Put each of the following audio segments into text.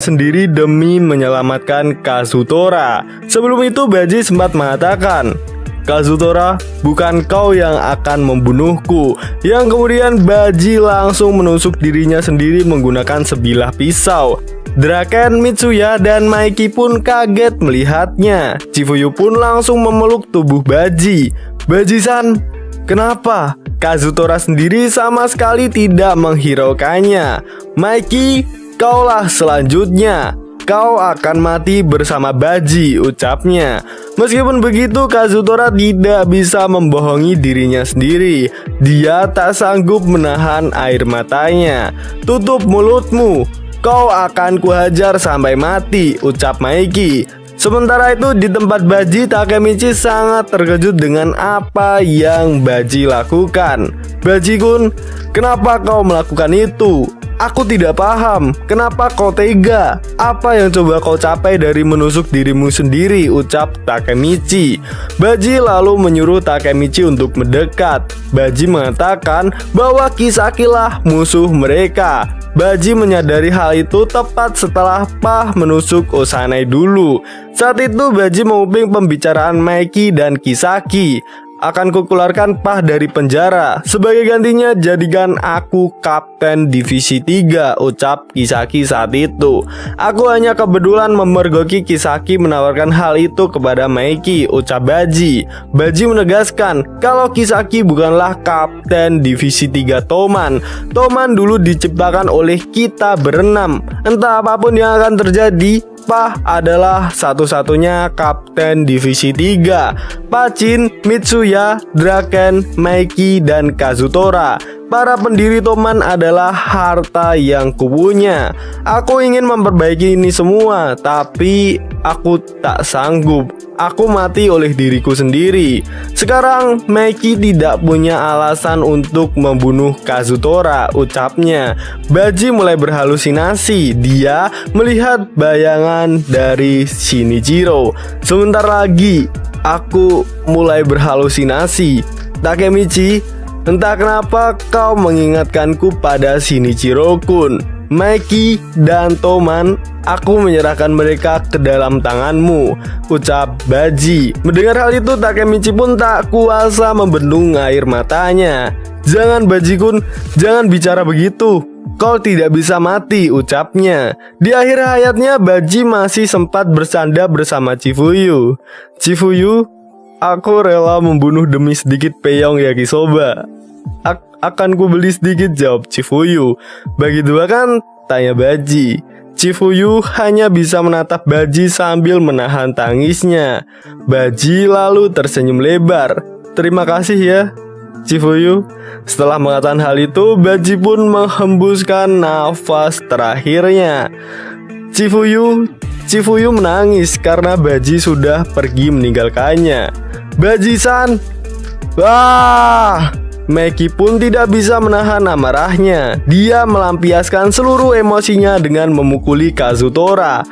sendiri demi menyelamatkan Kazutora. Sebelum itu Baji sempat mengatakan, "Kazutora, bukan kau yang akan membunuhku." Yang kemudian Baji langsung menusuk dirinya sendiri menggunakan sebilah pisau. Draken, Mitsuya, dan Maiki pun kaget melihatnya. Chifuyu pun langsung memeluk tubuh Baji. "Baji-san, kenapa?" Kazutora sendiri sama sekali tidak menghiraukannya. "Maiki, kaulah selanjutnya. Kau akan mati bersama Baji," ucapnya. Meskipun begitu, Kazutora tidak bisa membohongi dirinya sendiri. Dia tak sanggup menahan air matanya. "Tutup mulutmu, kau akan kuhajar sampai mati," ucap Maiki. Sementara itu di tempat Baji, Takemichi sangat terkejut dengan apa yang Baji lakukan. "Baji-kun, kenapa kau melakukan itu? Aku tidak paham, kenapa kau tega? Apa yang coba kau capai dari menusuk dirimu sendiri?" ucap Takemichi. Baji lalu menyuruh Takemichi untuk mendekat. Baji mengatakan bahwa Kisaki lah musuh mereka. Baji menyadari hal itu tepat setelah Pah menusuk Osanai dulu. Saat itu Baji menguping pembicaraan Maiki dan Kisaki. "Akan kukeluarkan Pah dari penjara. Sebagai gantinya jadikan aku kapten divisi 3, ucap Kisaki saat itu. "Aku hanya kebetulan memergoki Kisaki menawarkan hal itu kepada Maiki," ucap Baji. Baji menegaskan kalau Kisaki bukanlah kapten divisi 3 Toman. Toman dulu diciptakan oleh kita berenam. Entah apapun yang akan terjadi, Pah adalah satu-satunya kapten divisi 3. Pachin, Mitsuya, Draken, Maiki, dan Kazutora, para pendiri Toman adalah harta yang kupunya. Aku ingin memperbaiki ini semua, tapi aku tak sanggup. Aku mati oleh diriku sendiri. Sekarang Maiki tidak punya alasan untuk membunuh Kazutora," ucapnya. Baji mulai berhalusinasi. Dia melihat bayangan dari Shinichiro. "Sebentar lagi aku mulai berhalusinasi. Takemichi, entah kenapa kau mengingatkanku pada Shinichiro-kun. Maiki dan Toman, aku menyerahkan mereka ke dalam tanganmu," ucap Baji. Mendengar hal itu, Takemichi pun tak kuasa membendung air matanya. "Jangan Baji-kun, jangan bicara begitu. Kau tidak bisa mati," ucapnya. Di akhir hayatnya, Baji masih sempat bersanda bersama Chifuyu. "Chifuyu, aku rela membunuh demi sedikit peyong yakisoba." Akan ku beli sedikit," jawab Chifuyu. "Begitu kan?" tanya Baji. Chifuyu hanya bisa menatap Baji sambil menahan tangisnya. Baji lalu tersenyum lebar. "Terima kasih ya, Chifuyu." Setelah mengatakan hal itu, Baji pun menghembuskan nafas terakhirnya. Chifuyu menangis karena Baji sudah pergi meninggalkannya. "Baji-san!" "Wah!" Maiki pun tidak bisa menahan amarahnya. Dia melampiaskan seluruh emosinya dengan memukuli Kazutora.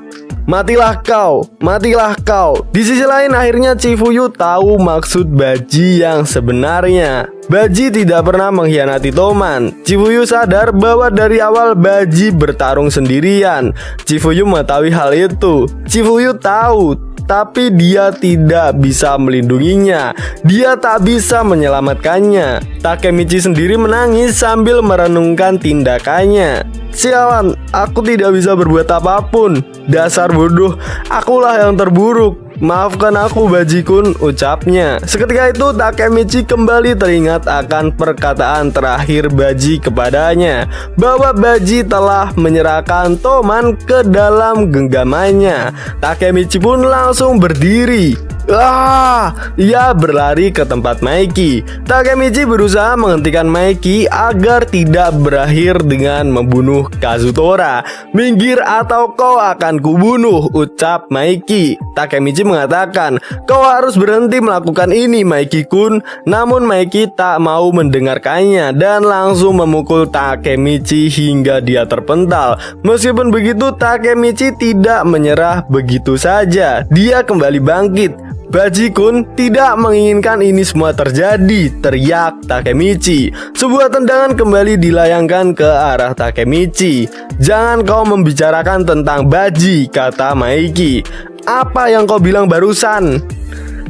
"Matilah kau, matilah kau." Di sisi lain, akhirnya Chifuyu tahu maksud Baji yang sebenarnya. Baji tidak pernah mengkhianati Toman. Chifuyu sadar bahwa dari awal Baji bertarung sendirian. Chifuyu mengetahui hal itu. Chifuyu tahu, tapi dia tidak bisa melindunginya. Dia tak bisa menyelamatkannya. Takemichi sendiri menangis sambil merenungkan tindakannya. "Sialan, aku tidak bisa berbuat apapun. Dasar bodoh, akulah yang terburuk. Maafkan aku Baji-kun," ucapnya. Seketika itu Takemichi kembali teringat akan perkataan terakhir Baji kepadanya, bahwa Baji telah menyerahkan Toman ke dalam genggamannya. Takemichi pun langsung berdiri. Ia berlari ke tempat Maiki. Takemichi berusaha menghentikan Maiki agar tidak berakhir dengan membunuh Kazutora. "Minggir atau kau akan kubunuh," ucap Maiki. Takemichi mengatakan, "Kau harus berhenti melakukan ini, Maiki-kun." Namun Maiki tak mau mendengarkannya dan langsung memukul Takemichi hingga dia terpental. Meskipun begitu, Takemichi tidak menyerah begitu saja. Dia kembali bangkit. Baji-kun tidak menginginkan ini semua terjadi, teriak Takemichi. Sebuah tendangan kembali dilayangkan ke arah Takemichi. Jangan kau membicarakan tentang Baji, kata Maiki. Apa yang kau bilang barusan?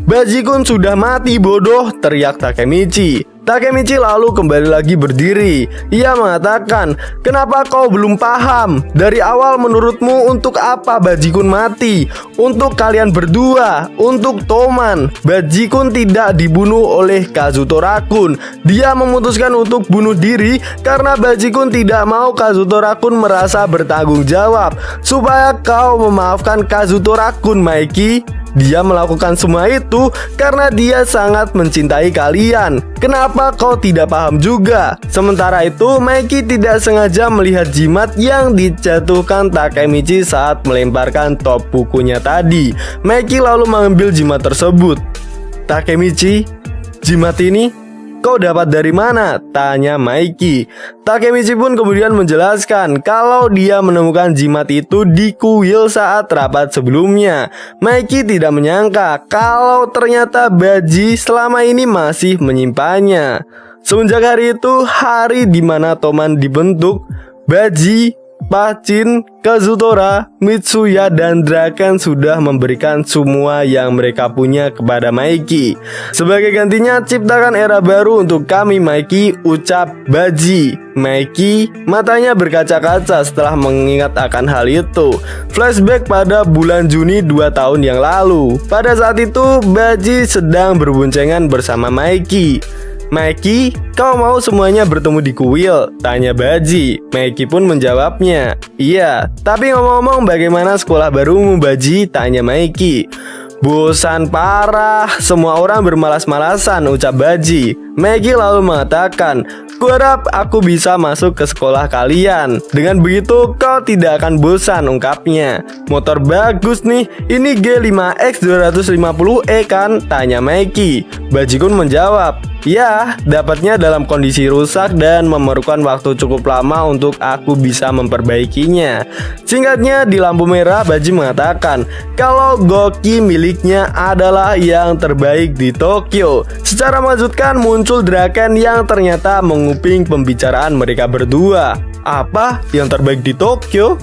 Baji-kun sudah mati bodoh, teriak Takemichi. Takemichi lalu kembali lagi berdiri. Ia mengatakan, kenapa kau belum paham? Dari awal menurutmu untuk apa Baji-kun mati? Untuk kalian berdua, untuk Toman. Baji-kun tidak dibunuh oleh Kazutora-kun. Dia memutuskan untuk bunuh diri karena Baji-kun tidak mau Kazutora-kun merasa bertanggung jawab. Supaya kau memaafkan Kazutora-kun, Maiki. Dia melakukan semua itu karena dia sangat mencintai kalian. Kenapa kau tidak paham juga? Sementara itu, Maiki tidak sengaja melihat jimat yang dijatuhkan Takemichi saat melemparkan top bukunya tadi. Maiki lalu mengambil jimat tersebut. Takemichi, jimat ini kau dapat dari mana? Tanya Maiki. Takemichi pun kemudian menjelaskan kalau dia menemukan jimat itu di kuil saat rapat sebelumnya. Maiki tidak menyangka kalau ternyata Baji selama ini masih menyimpannya. Semenjak hari itu, hari di mana Toman dibentuk, Baji, Pachin, Kazutora, Mitsuya, dan Draken sudah memberikan semua yang mereka punya kepada Maiki. Sebagai gantinya, ciptakan era baru untuk kami, Maiki, ucap Baji. Maiki matanya berkaca-kaca setelah mengingat akan hal itu. Flashback pada bulan Juni 2 tahun yang lalu. Pada saat itu, Baji sedang berboncengan bersama Maiki. Maiki, kau mau semuanya bertemu di kuil? Tanya Baji. Maiki pun menjawabnya, iya. Tapi ngomong-ngomong, bagaimana sekolah barumu, Baji? Tanya Maiki. Bosan parah, semua orang bermalas-malasan, ucap Baji. Maiki lalu mengatakan, kuharap aku bisa masuk ke sekolah kalian. Dengan begitu kau tidak akan bosan, ungkapnya. Motor bagus nih, ini G5X 250E kan? Tanya Maiki. Baji-kun menjawab, ya, dapatnya dalam kondisi rusak dan memerlukan waktu cukup lama untuk aku bisa memperbaikinya. Singkatnya, di lampu merah Baji mengatakan kalau Goki miliknya adalah yang terbaik di Tokyo. Secara mengejutkan muncul Draken yang ternyata menguping pembicaraan mereka berdua. Apa yang terbaik di Tokyo?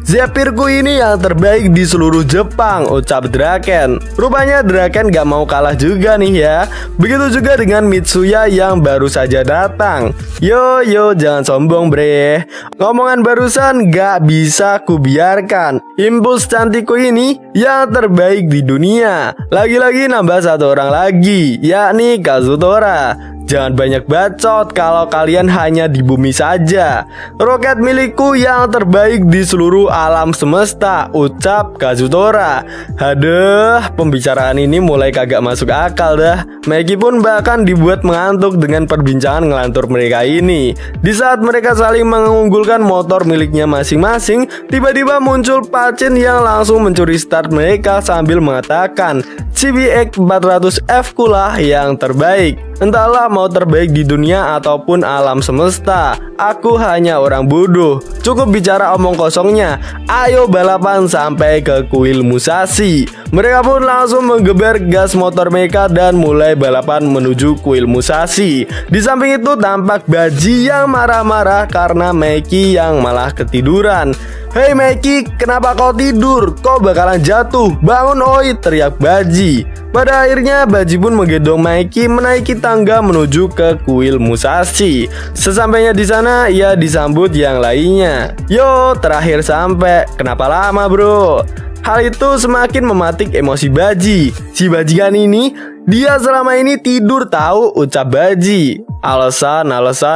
Zephyrku ini yang terbaik di seluruh Jepang, ucap Draken. Rupanya Draken gak mau kalah juga nih ya. Begitu juga dengan Mitsuya yang baru saja datang. Yo, jangan sombong bre. Ngomongan barusan gak bisa kubiarkan. Impuls cantikku ini yang terbaik di dunia. Lagi-lagi nambah satu orang lagi, yakni Kazutora. Jangan banyak bacot kalau kalian hanya di bumi saja. Roket milikku yang terbaik di seluruh alam semesta, ucap Kazutora. Haduh, pembicaraan ini mulai kagak masuk akal dah. Maiki pun bahkan dibuat mengantuk dengan perbincangan ngelantur mereka ini. Di saat mereka saling mengunggulkan motor miliknya masing-masing, tiba-tiba muncul Pachin yang langsung mencuri start mereka sambil mengatakan, CBX 400F kulah yang terbaik. Entahlah mau terbaik di dunia ataupun alam semesta, aku hanya orang bodoh. Cukup bicara omong kosongnya. Ayo balapan sampai ke kuil Musashi. Mereka pun langsung menggeber gas motor mereka dan mulai balapan menuju kuil Musashi. Di samping itu tampak Baji yang marah-marah karena Maiki yang malah ketiduran. Hei Maiki, kenapa kau tidur? Kau bakalan jatuh. Bangun oi, teriak Baji. Pada akhirnya Baji pun menggendong Maiki menaiki tangga menuju ke kuil Musashi. Sesampainya di sana, ia disambut yang lainnya. Yo, terakhir sampai. Kenapa lama bro? Hal itu semakin mematik emosi Baji. Si bajingan ini, dia selama ini tidur tahu, ucap Baji. Alasan,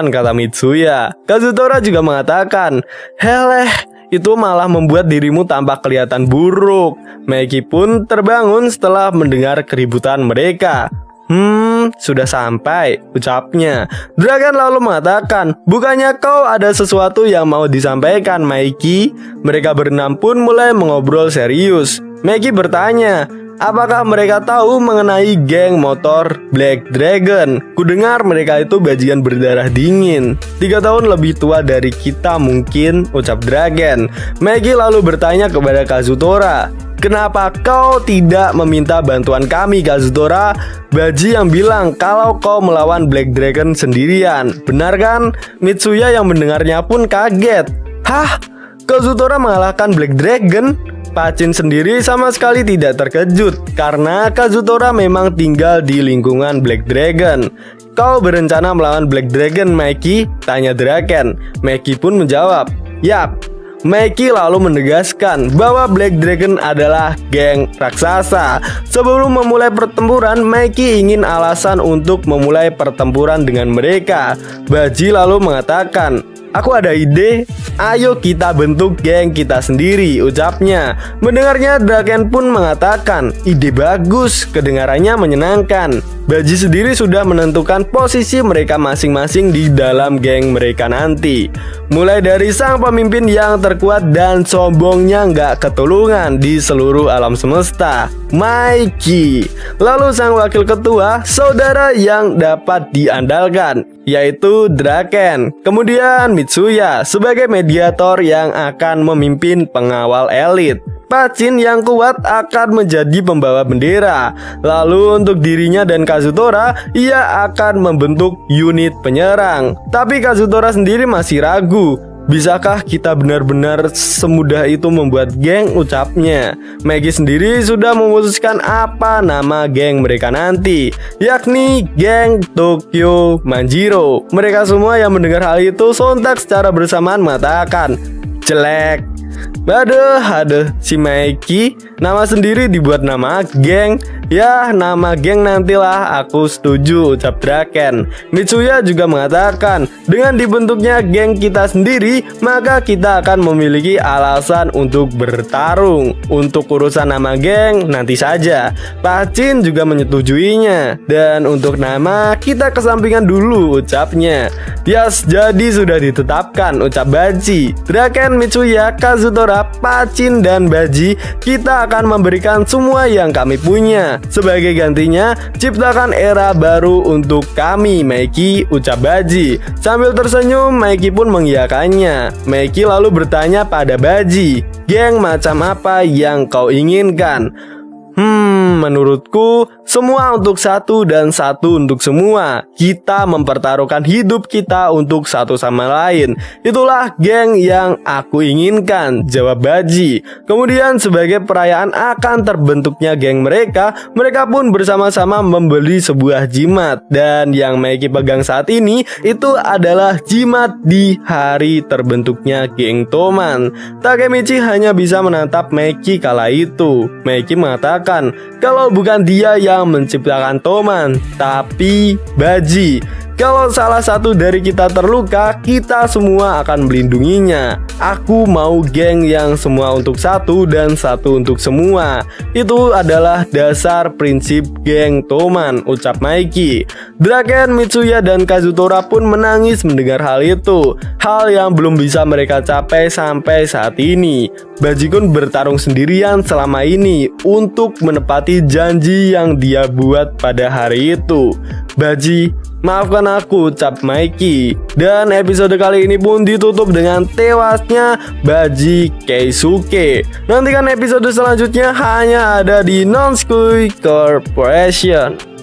kata Mitsuya. Kazutora juga mengatakan, heleh, itu malah membuat dirimu tampak kelihatan buruk. Maiki pun terbangun setelah mendengar keributan mereka. Sudah sampai, ucapnya. Draken lalu mengatakan, bukannya kau ada sesuatu yang mau disampaikan, Maiki? Mereka berenam pun mulai mengobrol serius. Maiki bertanya, apakah mereka tahu mengenai geng motor Black Dragon? Kudengar mereka itu bajingan berdarah dingin. 3 tahun lebih tua dari kita mungkin, ucap Draken. Maiki lalu bertanya kepada Kazutora, Kenapa kau tidak meminta bantuan kami, Kazutora? Baji yang bilang kalau kau melawan Black Dragon sendirian. Benar kan? Mitsuya yang mendengarnya pun kaget. Hah? Kazutora mengalahkan Black Dragon? Pacin sendiri sama sekali tidak terkejut karena Kazutora memang tinggal di lingkungan Black Dragon. Kau berencana melawan Black Dragon, Maiki? Tanya Draken. Maiki pun menjawab, yap. Maiki lalu menegaskan bahwa Black Dragon adalah geng raksasa. Sebelum memulai pertempuran, Maiki ingin alasan untuk memulai pertempuran dengan mereka. Baji lalu mengatakan, aku ada ide, ayo kita bentuk geng kita sendiri, ucapnya. Mendengarnya, Draken pun mengatakan, ide bagus, kedengarannya menyenangkan. Baji sendiri sudah menentukan posisi mereka masing-masing di dalam geng mereka nanti. Mulai dari sang pemimpin yang terkuat dan sombongnya nggak ketulungan di seluruh alam semesta, Maiki. Lalu sang wakil ketua, saudara yang dapat diandalkan, yaitu Draken. Kemudian Mitsuya sebagai mediator yang akan memimpin pengawal elit. Pacin yang kuat akan menjadi pembawa bendera. Lalu untuk dirinya dan Kazutora, ia akan membentuk unit penyerang. Tapi Kazutora sendiri masih ragu. Bisakah kita benar-benar semudah itu membuat geng, ucapnya. Maiki sendiri sudah memutuskan apa nama geng mereka nanti, yakni geng Tokyo Manjiro. Mereka semua yang mendengar hal itu sontak secara bersamaan mengatakan, jelek. Aduh, si Maiki nama sendiri dibuat nama geng. Ya, nama geng nantilah, aku setuju, ucap Draken. Mitsuya juga mengatakan, dengan dibentuknya geng kita sendiri, maka kita akan memiliki alasan untuk bertarung. Untuk urusan nama geng, nanti saja. Pacin juga menyetujuinya. Dan untuk nama, kita kesampingan dulu, ucapnya. Yes, jadi sudah ditetapkan, ucap Baji. Draken, Mitsuya, Kazutora, Pacin, dan Baji, kita akan memberikan semua yang kami punya. Sebagai gantinya, ciptakan era baru untuk kami, Maiki, ucap Baji. Sambil tersenyum, Maiki pun mengiyakannya. Maiki lalu bertanya pada Baji, geng macam apa yang kau inginkan? Menurutku semua untuk satu dan satu untuk semua. Kita mempertaruhkan hidup kita untuk satu sama lain. Itulah geng yang aku inginkan, jawab Baji. Kemudian sebagai perayaan akan terbentuknya geng mereka pun bersama-sama membeli sebuah jimat. Dan yang Maiki pegang saat ini itu adalah jimat di hari terbentuknya geng Toman. Takemichi hanya bisa menatap Maiki kala itu. Maiki mengatakan kalau bukan dia yang menciptakan Toman, tapi Baji. Kalau salah satu dari kita terluka, kita semua akan melindunginya. Aku mau geng yang semua untuk satu dan satu untuk semua. Itu adalah dasar prinsip geng Toman, ucap Maiki. Draken, Mitsuya, dan Kazutora pun menangis mendengar hal itu. Hal yang belum bisa mereka capai sampai saat ini. Bajikun bertarung sendirian selama ini untuk menepati janji yang dia buat pada hari itu. Baji, maafkan aku, ucap Maiki. Dan episode kali ini pun ditutup dengan tewasnya Baji Keisuke. Nantikan episode selanjutnya hanya ada di Nonskui Corporation.